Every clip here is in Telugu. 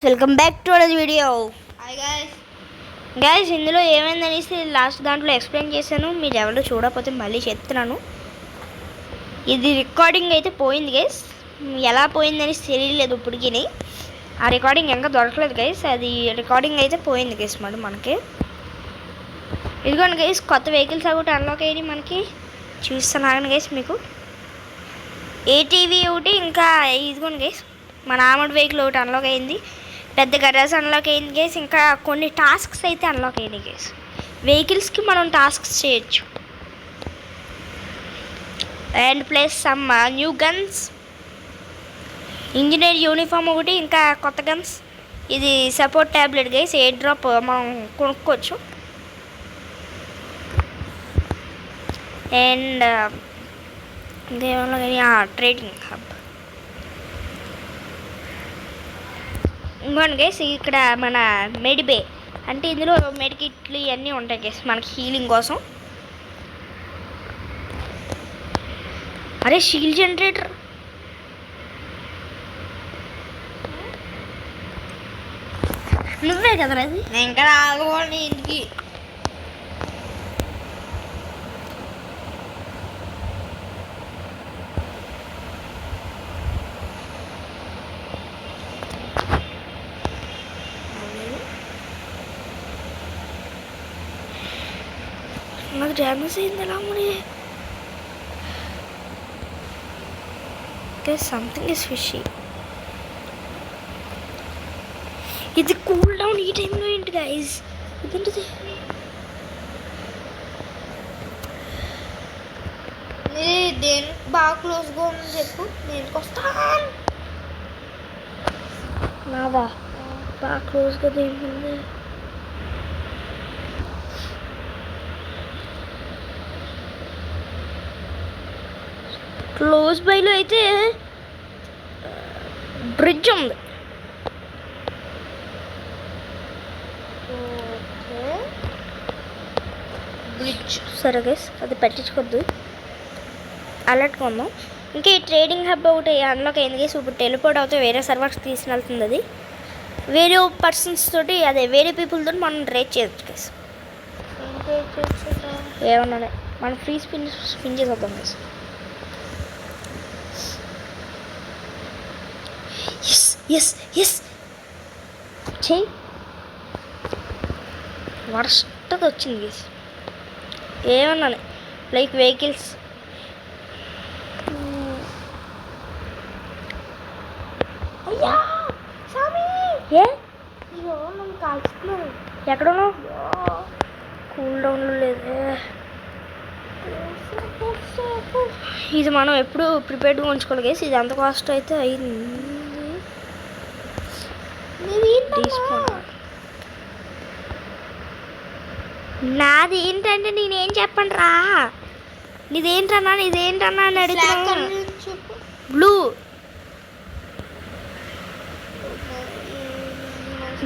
Welcome back to our video. Hi guys ఇందులో ఏమైందనేసి లాస్ట్ దాంట్లో ఎక్స్ప్లెయిన్ చేశాను. మీరు ఎవరు చూడకపోతే మళ్ళీ చెప్తున్నాను. ఇది రికార్డింగ్ అయితే పోయింది గైస్. ఎలా పోయిందని తెలియలేదు ఇప్పటికి. ఆ రికార్డింగ్ ఇంకా దొరకలేదు గైస్. అది రికార్డింగ్ అయితే పోయింది గైస్. మనకి ఇదిగోండి గైస్, కొత్త వెహికల్స్ ఒకటి అన్లాక్ అయ్యి మనకి చూస్తున్నాను గైస్. మీకు ఏటీవీ ఒకటి, ఇంకా ఇదిగోండి గైస్ మన ఆర్మర్డ్ వెహికల్ ఒకటి అన్లాక్ అయింది. పెద్ద గరాజ్ అన్లాక్ అయింది గైస్. ఇంకా కొన్ని టాస్క్స్ అయితే అన్లాక్ అయినాయి గైస్. వెహికల్స్కి మనం టాస్క్స్ చేయొచ్చు. And plus some new guns, engineer uniform ఒకటి, ఇంకా కొత్త గన్స్. ఇది support tablet guys. Air drop మనం కొనుక్కోవచ్చు. అండ్ ఇంకేమన్నా కానీ ట్రేడింగ్ హబ్. ఇంకోండి గైస్, ఇక్కడ మన మెడిబే అంటే ఇందులో మెడికిట్లు ఇవన్నీ ఉంటాయి గైస్ మనకి హీలింగ్ కోసం. అరే షీల్డ్ జనరేటర్ నువ్వే కదా అది. ఇంకా రాకపోండి ఇంటికి. నాకు డ్యామేజ్ అయింది ఎలా మరి. Something is fishy. ఇది కూల్ డౌన్ ఈ టైంలో ఏంటి గైస్? ఇదేంటిది? దేని బాగా క్లోజ్గా ఉందని చెప్పు, దేనికి వస్తాను. నాదా బాగా క్లోజ్గా దేనికుంది? క్లోజ్ బైలో అయితే బ్రిడ్జ్ ఉంది. బ్రిడ్జ్ సరే గైస్, అది పెట్టించుకోద్దు, అలర్ట్గా ఉందాం. ఇంకా ఈ ట్రేడింగ్ హబ్ ఒకటి అన్లాక్ అయింది గైస్. ఇప్పుడు టెలిపోర్ట్ అవుతే వేరే సర్వర్స్ తీసుకెళ్తుంది. అది వేరే పర్సన్స్ తోటి, అదే వేరే పీపుల్ తోటి మనం రేట్ చేయొచ్చు గైస్. ఏమన్నా మనం ఫ్రీ స్పిన్ చేసేద్దాం గైస్. ఎస్ ఎస్ చెయ్యి. వర్స్ట్గా వచ్చింది గైస్. ఏమన్నాను లైక్ వెహికల్స్. అయ్యా సామి, ఏ నన్ను కాల్చుతున్నారు. ఎక్కడను కూల్ డౌన్లో లేదే. ఇది మనం ఎప్పుడు ప్రిపేర్డ్గా ఉంచుకోవాలి గైస్. ఇది అంత కాస్ట్ అయితే అయింది. నాది ఏంటంటే నేనేం చెప్పండి రా. నీదేంటన్నా అని అడుగుతున్నాను. బ్లూ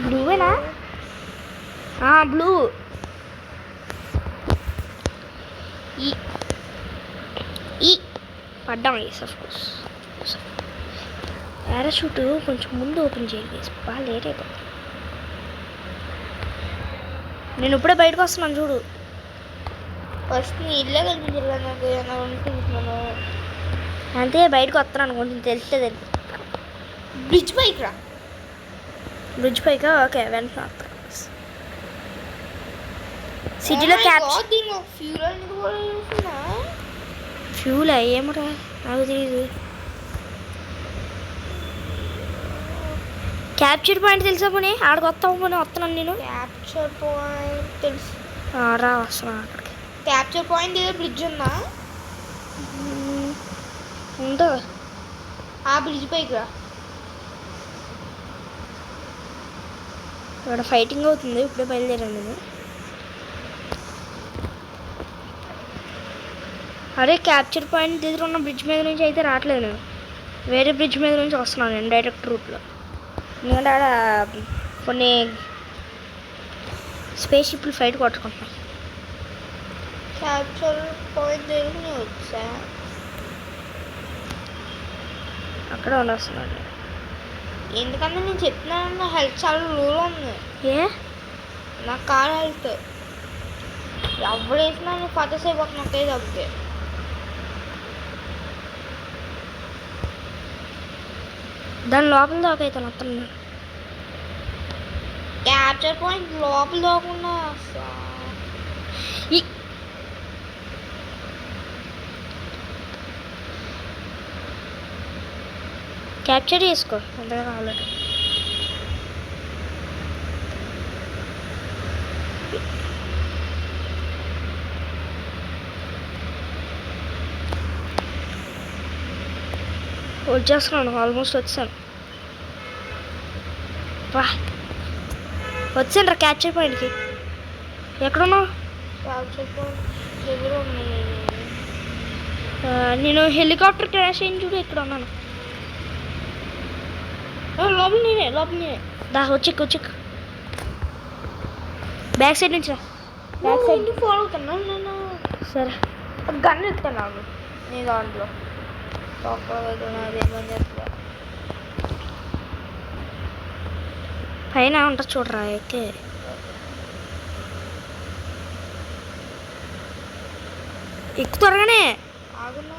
బ్లూవేనా? బ్లూ. ఈ పడ్డాం గైస్. ఆఫ్ కోర్స్ పారాషూట్ కొంచెం ముందు ఓపెన్ చేయాలి గైస్, బాగా లేట్ అయిపోతుంది. నేను ఇప్పుడే బయటకు వస్తున్నాను చూడు. ఫస్ట్ నీ ఇల్లే కనిపించలేదు నాకు, అనుకుంటున్నాను. అంతే బయటకు వస్తున్నాను, కొంచెం తెలుస్తుంది. బ్రిడ్జ్ పైకి రా. బ్రిడ్జ్ పైకా? ఓకే వెంటనే వస్తాను. సిటీలో ఫ్యూల్ ఏమరా నాకు తెలియదు. క్యాప్చర్ పాయింట్ తెలుసా పోనీ? ఆడికి వస్తాము పోనీ. వస్తున్నాను నేను. క్యాప్చర్ పాయింట్ తెలుసు రా, వస్తున్నాను అక్కడికి. క్యాప్చర్ పాయింట్ ఏదో బ్రిడ్జ్ ఉందా? ఉందా? ఆ బ్రిడ్జ్ పైకి రా. ఇక్కడ ఫైటింగ్ అవుతుంది. ఇప్పుడే బయలుదేరాను నేను. అరే క్యాప్చర్ పాయింట్ దగ్గర ఉన్న బ్రిడ్జ్ మీద నుంచి అయితే రావట్లేదు నేను. వేరే బ్రిడ్జ్ మీద నుంచి వస్తున్నాను నేను డైరెక్ట్ రూట్లో. ఎందుకంటే ఆడ కొన్ని స్పేస్ షిప్లు ఫైట్ కొట్టుకుంటున్నాను. క్యాప్చర్ పాయింట్ దగ్గర వచ్చా, అక్కడ ఉండొస్తున్నాను. ఎందుకంటే నేను చెప్తున్నాను నా హెల్త్ చాలా లోలో ఉంది. ఏ నా కార్ హెల్త్ ఎవరు వేసినా నేను ఫాదర్స్ అయిపోతున్నా ఒకే తప్పితే. దాని లోపల దాకైతే మొత్తం క్యాప్చర్ పాయింట్ లోపల దాకుండా ఈ క్యాప్చర్ చేసుకో అంతగా కావాలంటే. వచ్చేస్తున్నాను, ఆల్మోస్ట్ వచ్చాను. వా వచ్చాను రా క్యాప్చర్ పాయింట్కి. ఎక్కడున్నావు? క్యాప్చర్ పాయింట్ దగ్గర ఉన్నాను. నేను హెలికాప్టర్ క్రాష్ అయింది చూడు, ఇక్కడ ఉన్నాను. లోపల నేనే దా వచ్చెక్కు బ్యాక్ సైడ్ నుంచి రా. బ్యాక్ సైడ్ ఫాలో అవుతున్నాను నేను. సరే గన్ ఎత్తున్నాను నీ దాంట్లో అదేమని చెప్తా. పైన ఉంటుంది చూడరా, ఎక్కే ఎక్కు త్వరగానే. ఆగున్నా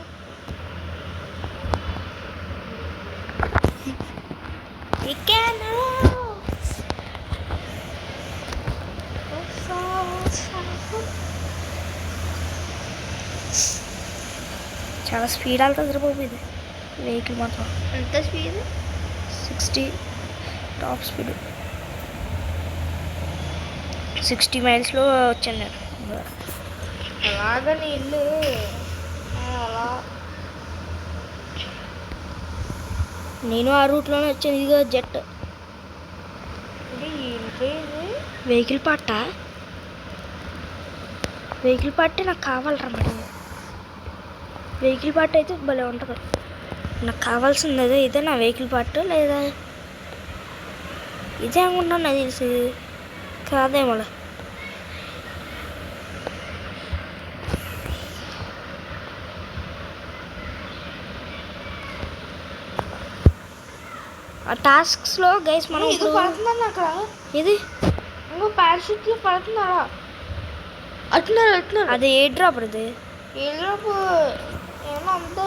ఎక్కాను. చాలా స్పీడ్ వెళ్తుంది సరిపోయింది వెహికల్ మాత్రం. ఎంత స్పీడ్? 60 top speed. 60 మైల్స్లో వచ్చాను నేను. అలాగా నీ ఇల్లు అలా నేను ఆ రూట్లోనే వచ్చాను. ఇదిగో జెట్ వెహికల్ పార్ట్ నాకు కావాలరా మరి. వెహికల్ పార్ట్ అయితే భలే ఉంటుంది. నాకు కావాల్సింది అదే. ఇదే నా వెహికల్ పార్ట్ లేదా ఇదే అనుకుంటాను. నాకు తెలిసి కాదేమో. ఆ టాస్క్స్లో గైస్ మనం ఇది పడుతుందన్న అక్కడ. ఇది ఇంకో పారాషూట్లో పడుతున్నారా? అట్లా అది ఏ డ్రాప్ అది? ఏ డ్రాప్ ఏమన్నా అంతా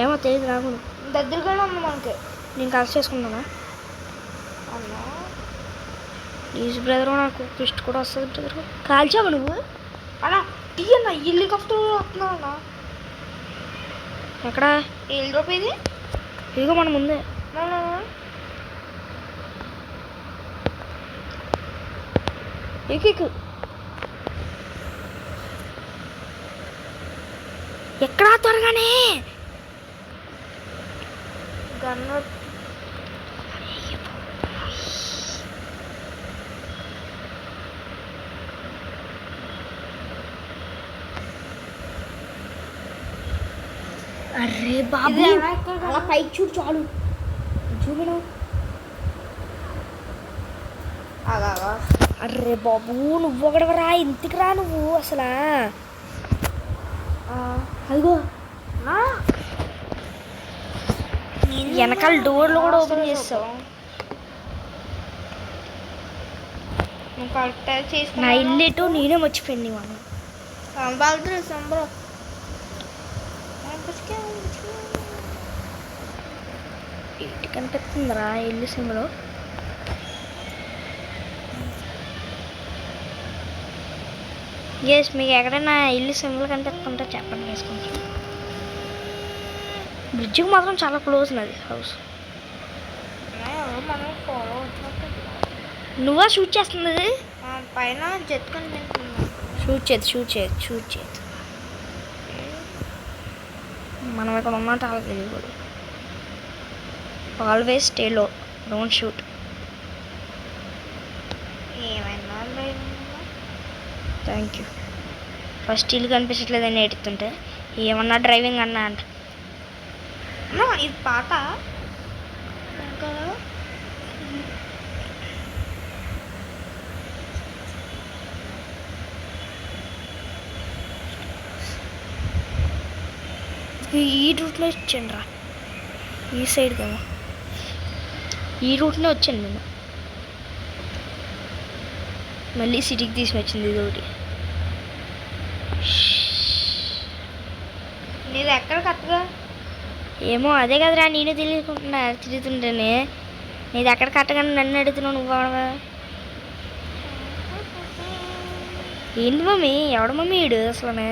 ఏమో తెలియదు నాకు. దగ్గరగానే ఉంది మనకి. నేను కలిసి చేసుకుంటానా అన్నా ప్లీజ్ బ్రదర్, నాకు ట్విస్ట్ కూడా వస్తుంది బ్రదర్. కాల్చావా నువ్వు? అన్నా తీయన్నా హెలికాప్టర్ వస్తున్నారన్నా. ఎక్కడ ఏ డ్రాప్ ఇది? ఇదిగో మన ముందే. ఎక్కు. ఎక్కడా త్వరగానే గన్ను అరే బాబు అలా పైకి చూడు చాలు. చూడు. అలా అర్రే బాబు నువ్వు ఒకటి రా, ఇంటికి రా నువ్వు అసలు. అదిగో వెనకాల డోర్లు కూడా ఓపెన్ చేస్తావు. నా ఇల్లు ఎటు నేనే మర్చిపోయింది. ఇటు కనిపిస్తుందిరా ఇల్లు సిమ్లో. ఎస్ మీకు ఎక్కడైనా ఇల్లు సిమ్లో కనిపిస్తుంటే చెప్పండి, వేసుకుంటాం. బ్రిడ్జ్కి మాత్రం చాలా క్లోజ్ నాది హౌస్. నువ్వా షూట్ చేస్తున్నది? పైన జెట్ కనిపిస్తుంది. షూట్ చేయదు. మనం ఇక్కడ ఉన్నట్టు అలా తెలియకూడదు. ఆల్వేస్ స్టే లో, డోంట్ షూట్. ఏమైనా థ్యాంక్ యూ. ఫస్ట్ ఇల్లు కనిపించట్లేదని ఎడుతుంటే ఏమన్నా డ్రైవింగ్ అన్నా అంట. ఇది పాత ఈ రూట్లో ఇచ్చాను రా, ఈ సైడ్ కదా. ఈ రూట్నే వచ్చాను నేను. మళ్ళీ సిటీకి తీసుకొచ్చింది ఇది ఒకటి. నీది ఎక్కడ కరెక్ట్గా? ఏమో అదే కదరా నేను తెలియకుంటున్నా తిరుగుతుంటేనే. నీది ఎక్కడ కట్టగానే నన్ను అడుగుతున్నావు నువ్వు అవడవా? ఏంటి మమ్మీ? ఎవడ మమ్మీ ఈడు అసలు?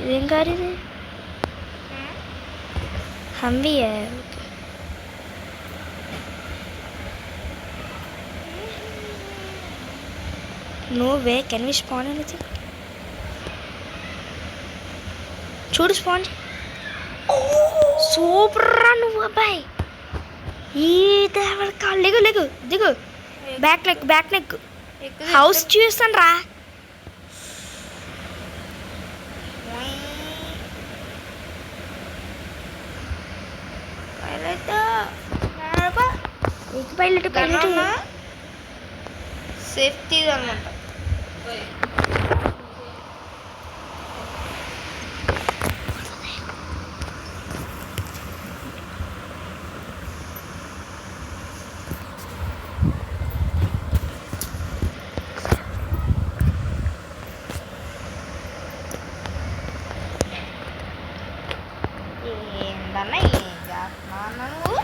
ఇదేం కారు ఇది? హంవీయా? No way, can we spawn anything? చూడు స్పాన్. సూపర్ రా నువ్వు అబ్బాయి. ఈ దేవర కాళ్ళు లెగు లెగు దిగు. Back neck back neck. House చూస్తాను రా. పైలట్ పైలట్ సేఫ్టీ అనమాట. ఏంటన్నా ఏం చేస్తున్నావు నువ్వు?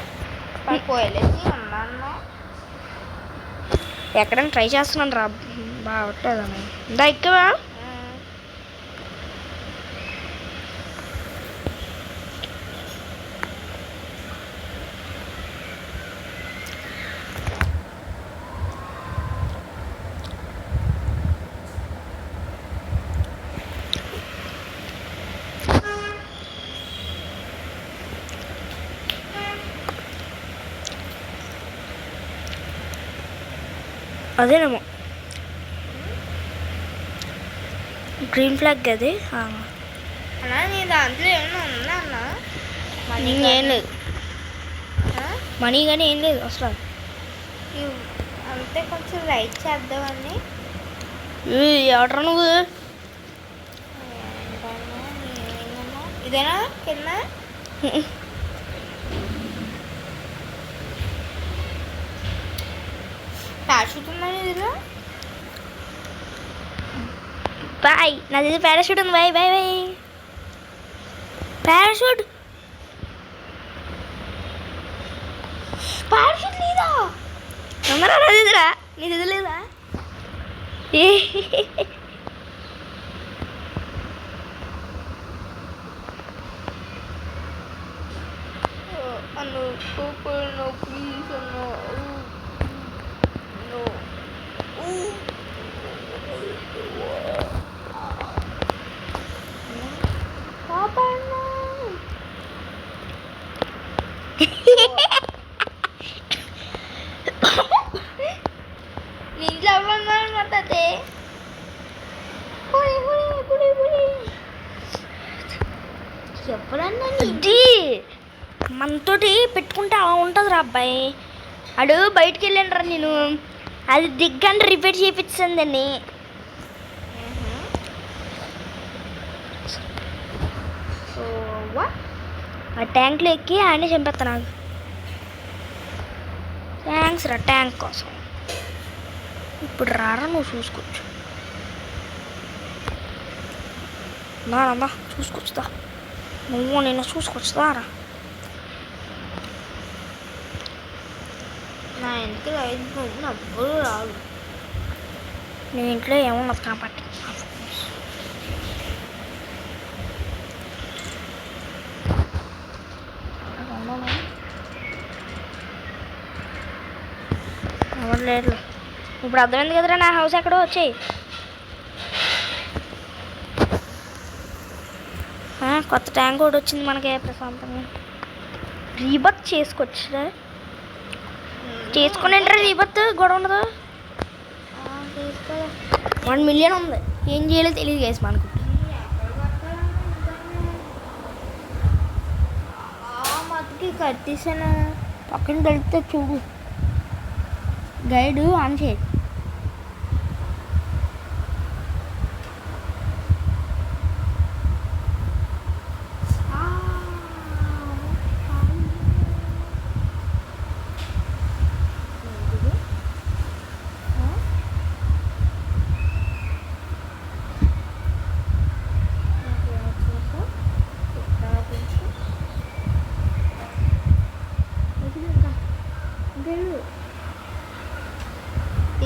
పడిపోయలేసి ఉన్నాను. ఎక్కడైనా ట్రై చేస్తున్నాను రా. బాగొట్టేదని ఇందా ఎక్కువ. అదేనేమో గ్రీన్ ఫ్లాగ్ అది. అన్నా నీ దాంట్లో ఏమైనా ఉందా అన్న? ఏం లేదు మనీ కానీ ఏం లేదు అసలు. అంతే కొంచెం రైట్ చేద్దామని. ఎవడరా నువ్వు? ఇదేనా కింద? పారాషూట్ ఉందని ఇదిలో బాయ్. నాది పారాషూట్ ఉంది. Boy boy boy. Parachute parachute లేదా? తొందరగా నాదిరా. నీది ఇది లేదా? అన్ను నో ప్లీజ్ అన్నో. నో ఇంట్లో ఎవరున్నారు మాట్లాడితే? చెప్పడన్నా మనతోటి పెట్టుకుంటే అలా ఉంటుంది రా అబ్బాయి. అడు బయటికి వెళ్ళండి రా. నేను అది దిగ్గండి రిపేర్ చేయించాను దాన్ని. ఆ ట్యాంక్లో ఎక్కి ఆయనే చంపేస్తా. నాకు థ్యాంక్స్ రా ట్యాంక్ కోసం. ఇప్పుడు రారా నువ్వు చూసుకోవచ్చు. నానా చూసుకొచ్చుదా నువ్వు నేను చూసుకొచ్చుదా రా. నా ఇంటికి రైతు ఎవ్వరూ రాదు. నీ ఇంట్లో ఏమున్నది కాబట్టి. ఎవరు లేరు. ఇప్పుడు అర్థమైంది కదరా నా హౌస్ ఎక్కడో వచ్చాయి. కొత్త ట్యాంక్ కూడా వచ్చింది మనకి ప్రశాంతంగా. రీబత్ చేసుకోవచ్చురా. చేసుకునేంటారా రీబత్ గొడవ ఉండదు. 1 మిలియన్ ఉంది. ఏం చేయాలో తెలియదు గైస్ మనకు. మతికి కట్టేసాను. పక్కన తెలిస్తే చూడు. గైడ్ ఆన్ చేయి.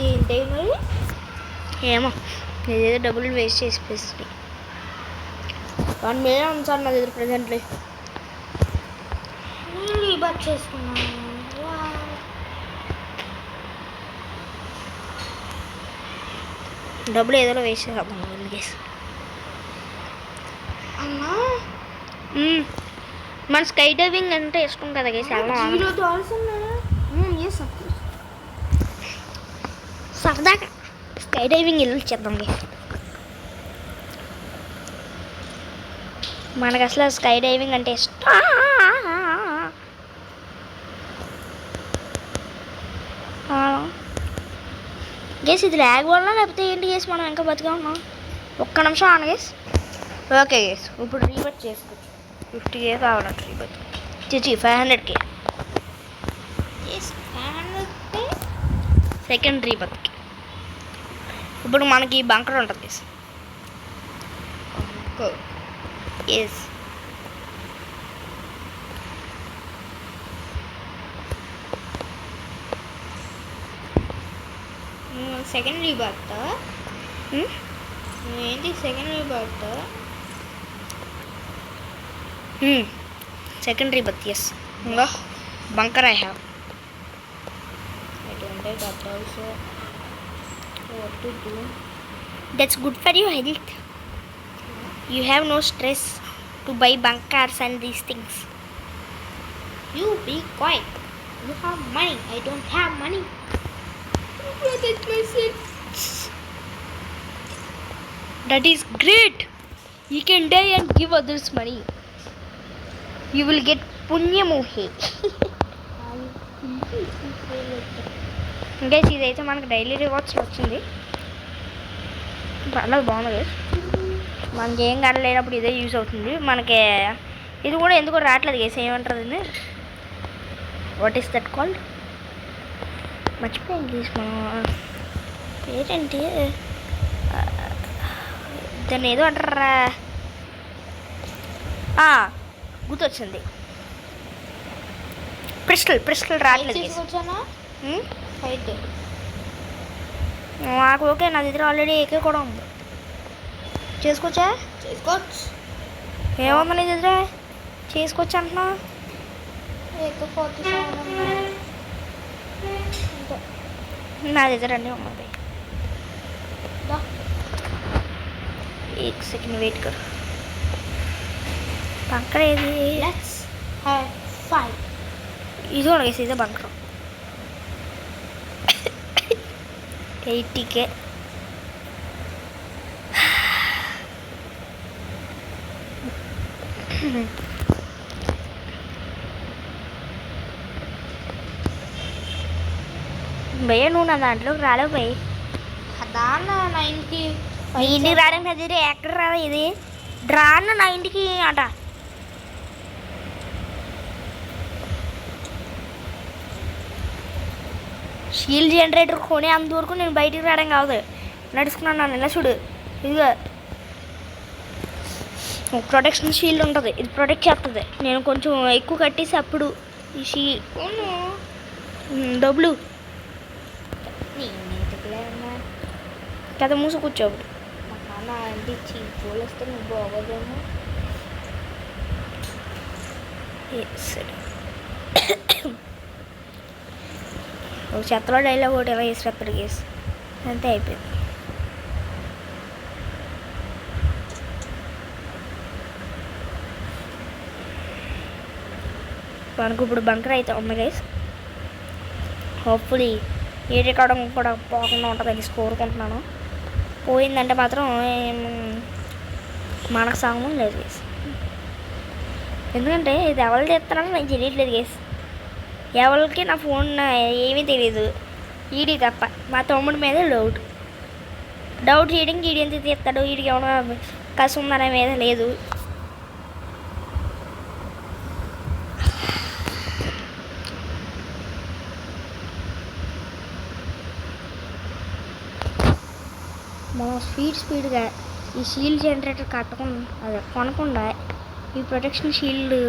ఏంటి మరి? ఏమో ఏదేదో డబ్బులు వేస్ట్ చేసి పేసి వన్ మీద ఉంది సార్ నా దగ్గర ప్రజెంట్లీ. నేను రీబాక్ చేసుకున్నాను. డబ్బులు ఏదో వేస్ట్ చేద్దాం గేస్. అన్నా మన స్కై డైవింగ్ అంటే ఇష్టం కదా గేస్. $0 ఉన్నాయా? సరదాగా స్కై డైవింగ్ వెళ్ళి చేద్దాం గేస్. మనకు అసలు స్కై డైవింగ్ అంటే ఇష్టం. గేస్ ఇది ల్యాగ్ వల్ల లేకపోతే ఏంటి గేస్ మనం ఇంకా బతిగా ఉన్నాం. ఒక్క నిమిషం ఆన్ గేస్. ఓకే గేస్ ఇప్పుడు రీబట్ చేసుకోవచ్చు. 50K కావాలంట రీబట్. 500K second రీబత్కి. ఇప్పుడు మనకి బంకర్ ఉంటుంది గేస్. ఎస్ సెకండ్ రీబాత్ ఏంటి? సెకండ్ రీబాత్ సెకండ్ రీబత్. ఎస్ ఇంకా bunker I have. I don't have that also. What to do? That's good for your health. You have no stress to buy bunkers and these things. You be quiet. You have money. I don't have money. Protect myself. That is great. You can die and give others money. You will get పుణ్యమోహి. ఇంకా ఇదైతే మనకు డైలీ రివార్డ్స్ వచ్చింది. పర్లేదు బాగుంది. మనకి ఏం కడలేనప్పుడు ఇదే యూజ్ అవుతుంది. మనకి ఇది కూడా ఎందుకో రావట్లేదు గేస్. ఏమంటారు ఇది? What is that called? మర్చిపోయింది గేస్. మనం ఏంటంటే దాన్ని ఏదో అంటారా, గుర్తొచ్చింది. ప్రిస్టల్ రావట్లేదు గేస్. ఫైట్ నాకు ఓకే. నా దగ్గర ఆల్రెడీ ఏకే కూడా ఉంది. చేసుకోవచ్చా? చేసుకోవచ్చు. ఏముంది నీ దగ్గర? చేసుకోవచ్చు అంటున్నా. నా దగ్గర అన్నీ ఉన్నాయి. एक सेकंड वेट कर. బంకర్ ఏది? Let's have fight. ఇది కూడా గేస్. ఇదే బంకర్. 80K. భయ్య నువ్వు నా దాంట్లోకి రాలేవు భయ్. దాన్న 90 నీ ఇంటికి రావడానికి అది ఎక్కడ రాదా? ఇది డ్రాన్న నా ఇంటికి అట. షీల్డ్ జనరేటర్ కొనే అంతవరకు నేను బయటికి రావడం కాదు. నడుచుకున్నాను ఇలా చూడు. ఇదిగో ప్రొటెక్షన్ షీల్డ్ ఉంటుంది. ఇది ప్రొటెక్ట్ చేస్తుంది. నేను కొంచెం ఎక్కువ కట్టేసి అప్పుడు ఈ డబ్బులు కథ మూసి కూర్చోప్పుడు మా నాన్న అంటే పూలు వస్తే నువ్వు బాగోదేమో. ఒక చెత్తలో డైలాగ్ ఒకటి ఎలా వేసినప్పుడు కేసు అంతే అయిపోయింది. మనకు ఇప్పుడు బంకర్ అయితే ఉంది గైస్. హోప్ఫుల్లీ ఏ రికార్డింగ్ కూడా పోకుండా ఉంటుందని కోరుకుంటున్నాను. పోయిందంటే మాత్రం మనకు సంబంధం లేదు గైస్. ఎందుకంటే ఇది ఎవరు చేస్తున్నారో నాకు తెలియట్లేదు గైస్. ఎవరికి నా ఫోన్ ఏమీ తెలియదు. ఈడీ తప్ప మా తమ్ముడి మీద డౌట్ చేయడానికి ఈడి ఎంత తీస్తాడు. వీడికి ఏమైనా కసి ఉందనే మీద లేదు. మనం స్పీడ్గా ఈ షీల్డ్ జనరేటర్ కొనకుండా ఈ ప్రొటెక్షన్ షీల్డ్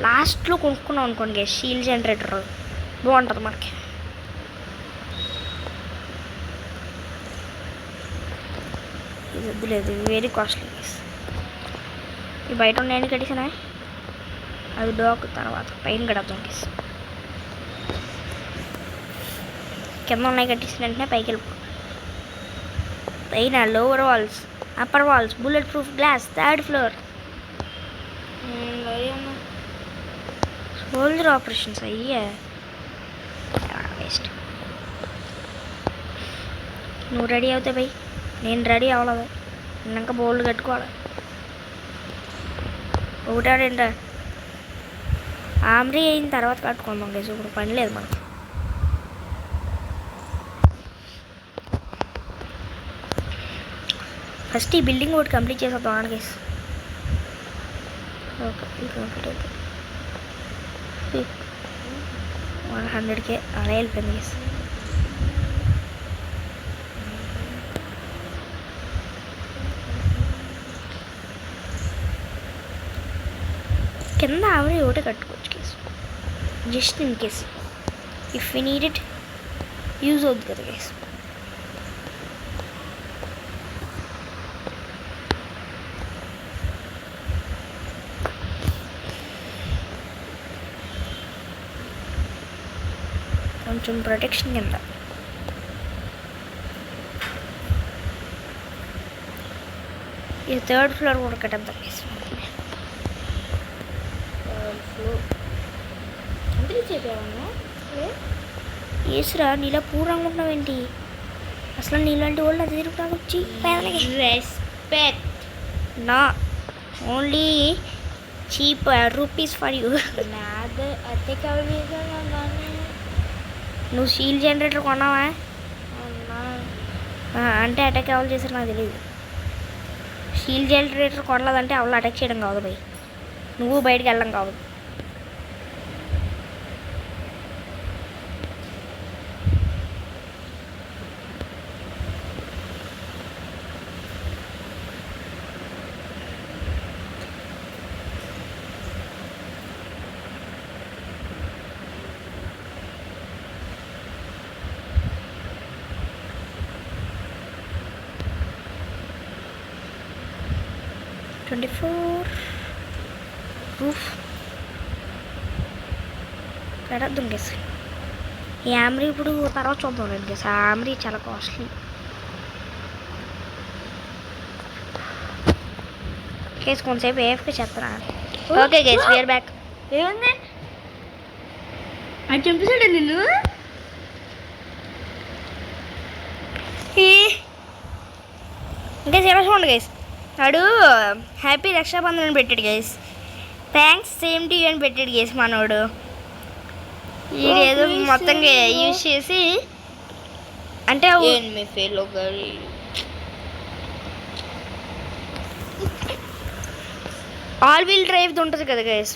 లాస్ట్లో కొనుక్కున్నాం అనుకోండి. షీల్డ్ జనరేటర్ బాగుంటుంది మనకి. వద్దులేదు వెరీ కాస్ట్లీ గైస్. ఈ బయట ఉన్నాయని కట్టేసానా, అది డోక్ తర్వాత పైన కడతాం గైస్. కింద ఉన్నాయి కట్టేసిన వెంటనే పైకి వెళ్ళిపో. పైన lower walls, upper walls, bullet proof glass, third floor. Soldier operations అయ్యే వేస్ట్. నువ్వు రెడీ అవుతాయి బై, నేను రెడీ అవ్వలేదు. ఇంకా బోల్డ్ కట్టుకోవాలి. ఒకటా రెండా ఆమ్రీ అయిన తర్వాత కట్టుకుందాం గైస్, ఇప్పుడు పని లేదు మనకు. ఫస్ట్ ఈ బిల్డింగ్ ఒకటి కంప్లీట్ చేసేద్దాం గైస్. ఓకే ఇది కంప్లీట్ అవుతుంది. 100K అలా వెళ్ళిపోయింది గైస్. కింద ఆవిడ ఒకటే కట్టుకోవచ్చు case, just in case if you need it use అవుద్ది కదా కేసు. కొంచెం ప్రొటెక్షన్ కింద. ఇది థర్డ్ ఫ్లోర్ కూడా కట్టేద్దాం కేసు. ఏసురా నీలా పూర్వంగా ఉంటున్నావు ఏంటి? అసలు నీలాంటి వాళ్ళు అది తిరుగుతాకు వచ్చి రెస్పెక్ట్ నా only cheap rupees for you. నాది అదే కావాలి. నువ్వు స్టీల్ జనరేటర్ కొన్నావా? అంటే అటాక్ ఎవరు చేశారు నాకు తెలియదు. స్టీల్ జనరేటర్ కొనలేదంటే ఎవరు అటాక్ చేయడం కావదు భయ్, నువ్వు బయటకు వెళ్ళడం కావదు. రూఫ్ పెడద్దు గేస్. ఈ ఆమ్రీ ఇప్పుడు తర్వాత చూద్దాం లేదు గేస్. ఆ ఆమ్రీ చాలా కాస్ట్లీ కేసు. కొంతసేపు ఏఫ్కి చెప్తారా? Okay guys we're back. ఏముంది అది చంపేశాడు నిన్ను. ఇంకా సీరియస్ ఉండు గైస్. వాడు హ్యాపీ రక్షాబంధన్ అని పెట్టాడు guys, thanks same to you అని పెట్టాడు గైస్ మనోడు. ఇదేదో మొత్తంగా యూజ్ చేసి అంటే ఆల్ వీల్ డ్రైవ్ ఉంటుంది కదా గైస్,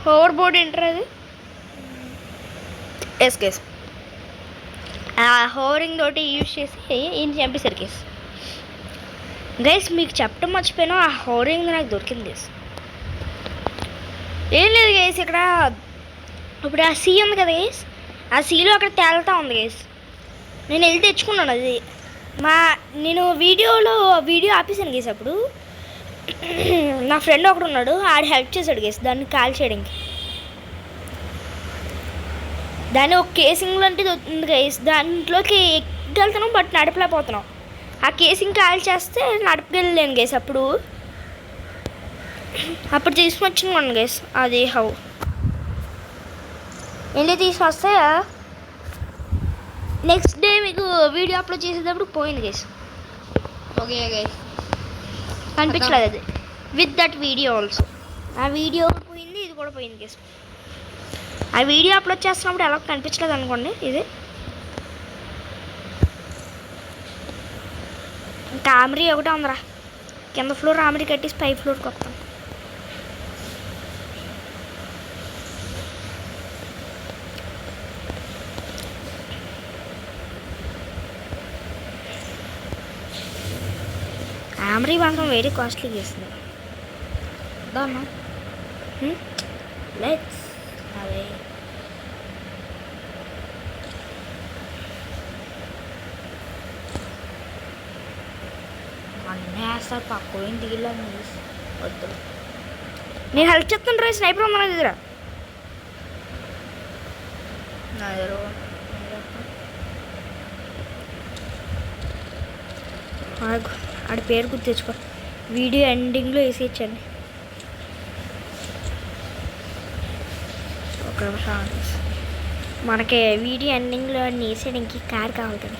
హోవర్ బోర్డ్ ఏంటారు అది. ఎస్ గైస్, ఆ హోవరింగ్ తోటి యూజ్ చేసి ఈయన చంపేశారు గైస్. గైస్ మీకు చెప్పడం మర్చిపోయాను, ఆ హోరింగ్ నాకు దొరికింది గైస్. ఏం లేదు గైస్, ఇక్కడ ఇప్పుడు ఆ సీ ఉంది కదా గైస్, ఆ సీలో అక్కడ తేలుతూ ఉంది గైస్. నేను వెళ్ళి తెచ్చుకున్నాను అది. నేను వీడియో ఆపేసాను గైస్. అప్పుడు నా ఫ్రెండ్ ఒకడు ఉన్నాడు, ఆడు హెల్ప్ చేశాడు గైస్ దాన్ని కాల్ చేయడానికి. దాన్ని ఒక కేసింగ్ లాంటిది ఉంది గైస్, దాంట్లోకి ఎక్కగలుగుతున్నాం బట్ నడపలేకపోతున్నాం. ఆ కేసింగ్ కాల్ చేస్తే నడపగలేను గైస్. అప్పుడు తీసుకొచ్చుకున్నాను గైస్. అది హౌ వెళ్ళి తీసుకొస్తే నెక్స్ట్ డే మీకు వీడియో అప్లోడ్ చేసేటప్పుడు పోయింది గైస్. ఓకే గైస్ కనిపించలేదు అది విత్ దట్ వీడియో ఆల్సో. ఆ వీడియో పోయింది, ఇది కూడా పోయింది గైస్. ఆ వీడియో అప్లోడ్ చేస్తున్నప్పుడు ఎలా కనిపించలేదు అనుకోండి. ఇది ఇంకా ఆమ్రీ ఒకటే ఉందిరా, కింద ఫ్లోర్ ఆమ్రీ కట్టేసి పై ఫ్లోర్కి వస్తాం. ఆమ్రీ మాత్రం వెరీ కాస్ట్లీ చేస్తుంది. లెట్స్ అవే. వేస్తారు పక్క ఇంటికి వెళ్ళాను వద్దు. నేను హెల్ప్ చెప్తాను రా, స్నైపర్ ఉంది నా దగ్గర. నా దగ్గర ఆడి పేరు గుర్తు తెచ్చుకో, వీడియో ఎండింగ్లో వేసేయచ్చండి. ఒక నిమిషం మనకి వీడియో ఎండింగ్లో వేసేయడానికి కార్ కావాలి కదా.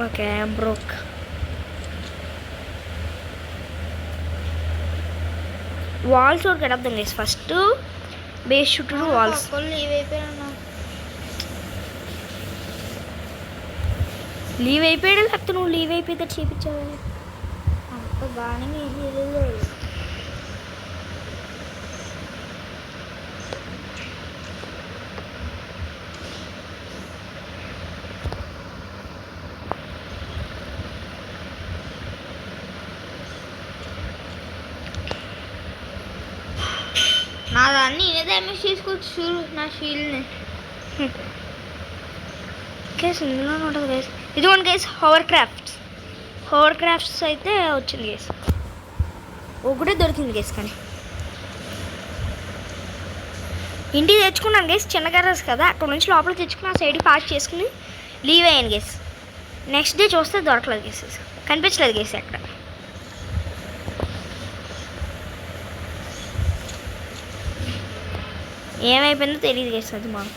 Okay broke. వాల్స్ కూడా కడద్దాం గైస్. ఫస్ట్ బేస్ చుట్టూ వాల్స్. లీవ్ అయిపోయాను. లీవ్ అయిపోయాడు, లేకపోతే నువ్వు లీవ్ అయిపోతే చేయించావు. అంత బాగానే లేదు. నా దాన్ని నేనే డ్యామేజ్ చేసుకోవచ్చు చూడు నా షీల్డ్ని. కేసు ఇందులోనే ఉంటుంది గైస్. ఇదిగోండి గైస్, హోవర్ క్రాఫ్ట్స్ అయితే వచ్చింది గైస్. ఒకటే దొరికింది గైస్. కానీ ఇంటికి తెచ్చుకున్నాను గైస్, చిన్న గర్రస్ కదా, అక్కడ నుంచి లోపల తెచ్చుకుని ఆ సైడ్కి పాస్ చేసుకుని లీవ్ అయ్యాను గైస్. నెక్స్ట్ డే చూస్తే దొరకలేదు గైస్, కనిపించలేదు గైస్ అక్కడ. ఏమైపోయిందో తెలియదు గైస్ అది మాకు.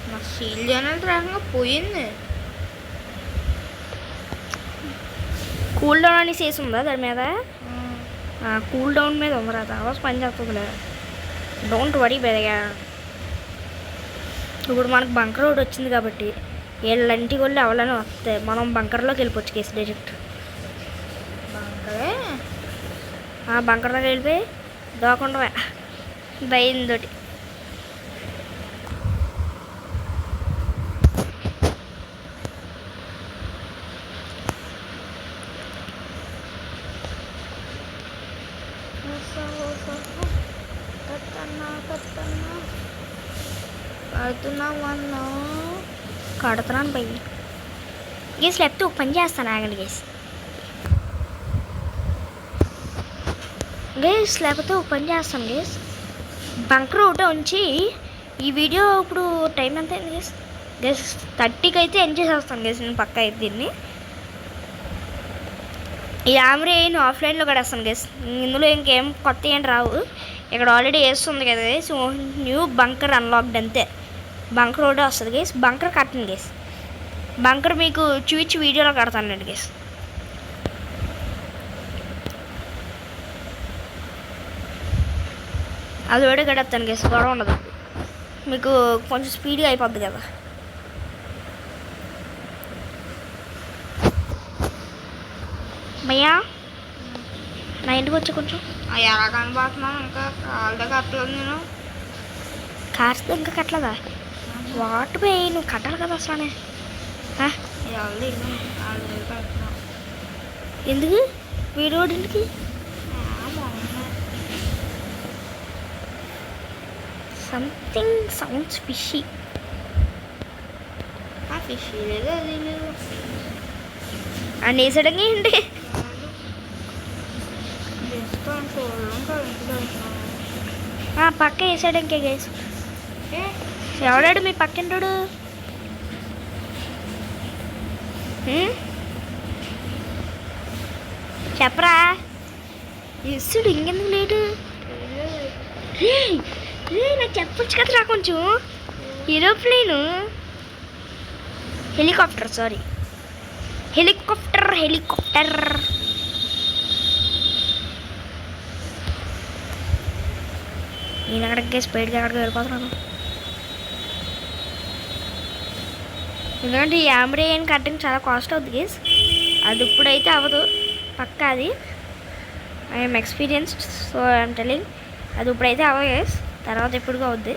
నా షీల్డ్ అనేది రాకంగా పోయింది. కూల్ డౌన్ అని చేసి ఉందా దాని మీద? కూల్ డౌన్ మీద ఉందిరా, తర్వాత పని చేస్తుంది లేదా. డోంట్ వరీ బెదగా. ఇప్పుడు మనకు బంకర్ రోడ్ వచ్చింది కాబట్టి వీళ్ళంటి వాళ్ళు ఎవరైనా వస్తే మనం బంకర్లోకి వెళ్ళిపోవచ్చు కేసు డైరెక్ట్. బంకర్లోకి వెళ్ళిపోయి దోకుండా భయంతోటి. కడుతున్నాను భయ్య గేస్. లేకపోతే ఒక పని చేస్తాను, ఆగండి గేస్. లేకపోతే ఒక పని చేస్తాను గేస్, బంకర్ ఒకటే ఉంచి ఈ వీడియో ఇప్పుడు టైం ఎంత అయింది గేస్ 30కి అయితే ఎండ్ చేసేస్తాను గేస్ నేను పక్కా అయితే దీన్ని. ఈ ఆమ్రీ నేను ఆఫ్లైన్లో కడేస్తాను గేస్. ఇందులో ఇంకేం కొత్త ఏం రావు, ఇక్కడ ఆల్రెడీ వేస్తుంది కదా గేస్. న్యూ బంకర్ అన్లాక్డ్ అంతే. బంకర్ ఒకటే వస్తుంది గేస్. బంకర్ కట్టండి గేస్. బంకర్ మీకు చూపించి వీడియోలో కడతానండి గేస్. అది వేడి కడతాను గేస్, గొడవ ఉండదు, మీకు కొంచెం స్పీడ్గా అయిపోద్ది కదా. భయ్యా నా ఇంటికి వచ్చి కొంచెం ఎలా కనబడుతున్నాను ఇంకా కాళ్ళ కట్టలేదు నేను. కార్స్ ఇంకా కట్టలేదా? వాట్ బే, నువ్వు కట్టాలి కదా అసలు. ఎందుకు వీడోడింటికి? Something sounds fishy. ఫిషీ లేదు అది లేదు అండ్ వేసడంగా ఏంటి? పక్క వేసాడంకే గేస్. ఎవడాడు మీ పక్కింటాడు? చెప్పరా ఇస్తుడు ఇంకెందుకు లేడు? నాకు చెప్పొచ్చు కదరా కొంచెం. Aeroplane, helicopter, sorry helicopter. నేను అక్కడికి స్పీడ్గా అక్కడికి వెళ్ళిపోతున్నాను. ఎందుకంటే ఈ ఆంబ్రేయన్ కటింగ్ చాలా కాస్ట్ అవుతుంది గేస్. అది ఇప్పుడైతే అవ్వదు పక్కా, అది I'm experienced, so I'm telling. అది ఇప్పుడైతే అవ్వదు గేస్, తర్వాత ఎప్పుడుగా అవుద్ది.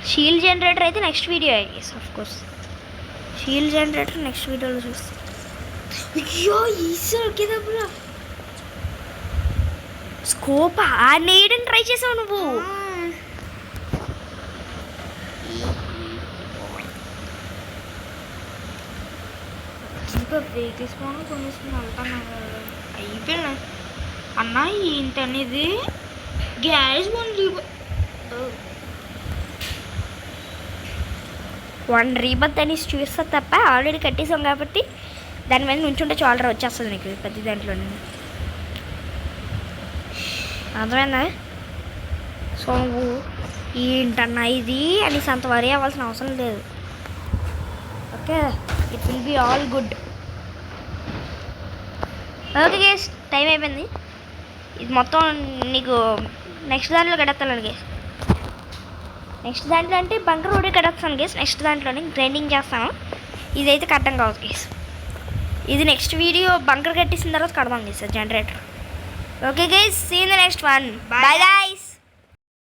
షీల్డ్ జనరేటర్ అయితే next video guys of course. Shield generator next వీడియోలో చూస్తాం. అయ్యో ఈశ్వర్ కింద స్కోప్ నేయడం ట్రై చేసావు నువ్వు. ఇంకా వెహికల్స్ బాగా కొనేసుకుని వెళ్తాను అయిపోయినా అన్న ఏంటి అనేది గ్యారేజ్ వన్ రీబత్ అని చూస్తా తప్ప ఆల్రెడీ కట్టేసాం కాబట్టి దాని మీద నుంచుంటే చాలరా వచ్చేస్తుంది నీకు ప్రతి దాంట్లో. అర్థమైందా? సో నువ్వు ఏంటన్నా ఇది అనేసి అంత వరీ అవ్వాల్సిన అవసరం లేదు. Okay, it will be all good. Okay guys, time అయిపోయింది. ఇది మొత్తం నీకు నెక్స్ట్ దాంట్లో కడతాను గేస్. నెక్స్ట్ దాంట్లో అంటే బంకర్ రోడ్డే కడతాను గేస్. నెక్స్ట్ దాంట్లోనే గ్రైండింగ్ చేస్తాను. ఇదైతే కట్టం కావచ్చు గేస్. ఇది నెక్స్ట్ వీడియో బంకర్ కట్టేసిన తర్వాత కడదాం guys generator. Okay guys, see in the next one. Bye guys.